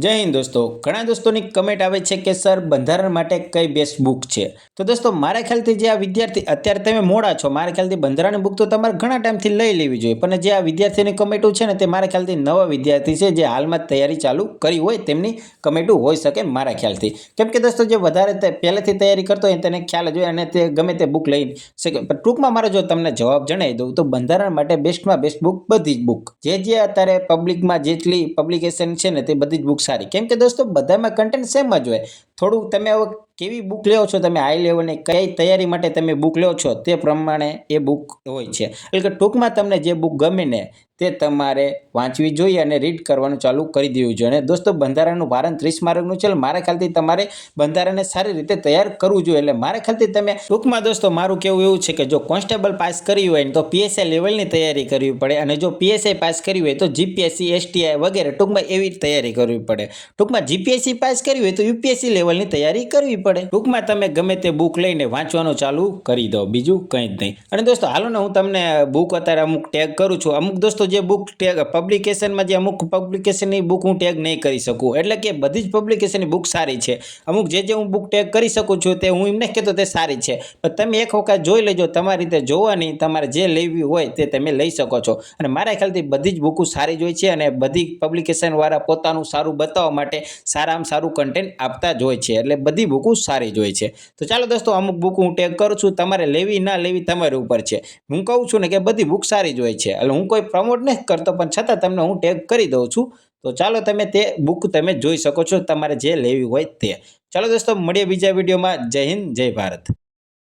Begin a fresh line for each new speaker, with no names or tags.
જય હિન્દ દોસ્તો, ઘણા દોસ્તોની કમેન્ટ આવે છે કે સર બંધારણ માટે કઈ બેસ્ટ બુક છે. તો દોસ્તો મારા ખ્યાલથી જે આ વિદ્યાર્થી અત્યારે તમે મોડા છો, મારા ખ્યાલથી બંધારણની બુક તો તમારે ઘણા ટાઈમથી લઈ લેવી જોઈએ, પણ જે આ વિદ્યાર્થીની કમેન્ટો છે ને તે મારા ખ્યાલથી નવા વિદ્યાર્થી છે જે હાલમાં જ તૈયારી ચાલુ કરી હોય તેમની કમેન્ટો હોઈ શકે મારા ખ્યાલથી. કેમ કે દોસ્તો જે વધારે પહેલેથી તૈયારી કરતો હોય તેને ખ્યાલ જ હોય અને તે ગમે તે બુક લઈ શકે. પણ ટૂંકમાં મારો જો તમને જવાબ જણાવી દઉં તો બંધારણ માટે બેસ્ટમાં બેસ્ટ બુક બધી જ બુક જે અત્યારે પબ્લિકમાં જેટલી પબ્લિકેશન છે ને તે બધી જ બુક સારી. કેમ કે દોસ્તો બધામાં કન્ટેન્ટ સેમ જ હોય. થોડું તમે હવે કેવી બુક લ્યો છો, તમે હાઈ લેવલની કઈ તૈયારી માટે તમે બુક લ્યો છો તે પ્રમાણે એ બુક હોય છે. એટલે કે ટૂંકમાં તમને જે બુક ગમે ને તે તમારે વાંચવી જોઈએ અને રીડ કરવાનું ચાલુ કરી દેવું જોઈએ. અને દોસ્તો બંધારણનું ભારણ 30 માર્કનું છે. મારા ખ્યાલથી તમારે બંધારણને સારી રીતે તૈયાર કરવું જોઈએ. એટલે મારા ખ્યાલથી તમે ટૂંકમાં દોસ્તો મારું કેવું એવું છે કે જો કોન્સ્ટેબલ પાસ કરી હોય તો પીએસઆઈ લેવલની તૈયારી કરવી પડે, અને જો પીએસઆઈ પાસ કરી હોય તો જીપીએસસી, એસટીઆઈ વગેરે ટૂંકમાં એવી તૈયારી કરવી પડે. ટૂંકમાં જીપીએસસી પાસ કરવી હોય તો યુપીએસસી લેવલની તૈયારી કરવી પડે. ટૂંકમાં તમે ગમે તે બુક લઈને વાંચવાનું ચાલુ કરી દો, બીજું કંઈ જ નહીં. અને દોસ્તો હાલો ને હું તમને બુક અત્યારે અમુક ટેગ કરું છું. અમુક દોસ્તો જે બુક ટેગ પબ્લિકેશનમાં જે અમુક પબ્લિકેશનની બુક હું ટેગ નહીં કરી શકું, એટલે કે બધી જ પબ્લિકેશનની બુક સારી છે. અમુક જે હું બુક ટેગ કરી શકું છું તે હું એમ નહીં કહેતો તે સારી છે, પણ તમે એક વખત જોઈ લેજો. તમારી રીતે જોવાની, તમારે જે લેવી હોય તે તમે લઈ શકો છો. અને મારા ખ્યાલથી બધી જ બુકો સારી જ હોય છે, અને બધી પબ્લિકેશનવાળા પોતાનું સારું બતાવવા માટે સારામાં સારું કન્ટેન્ટ આપતા જ હોય છે. એટલે બધી બુકો સારી જ હોય છે. તો ચાલો દોસ્તો અમુક બુક હું ટેગ કરું છું, તમારે લેવી ના લેવી તમારી ઉપર છે. હું કહું છું ને કે બધી બુક સારી જ હોય છે. એટલે હું કોઈ પ્રમોટ નથી કરતો, પણ છતાં તમને હું ટેગ કરી દઉં છું. તો ચાલો તમે તે બુક તમે જોઈ શકો છો, તમારે જે લેવી હોય તે. ચાલો દોસ્તો મળીએ બીજા વિડીયોમાં. જય હિન્દ, જય ભારત.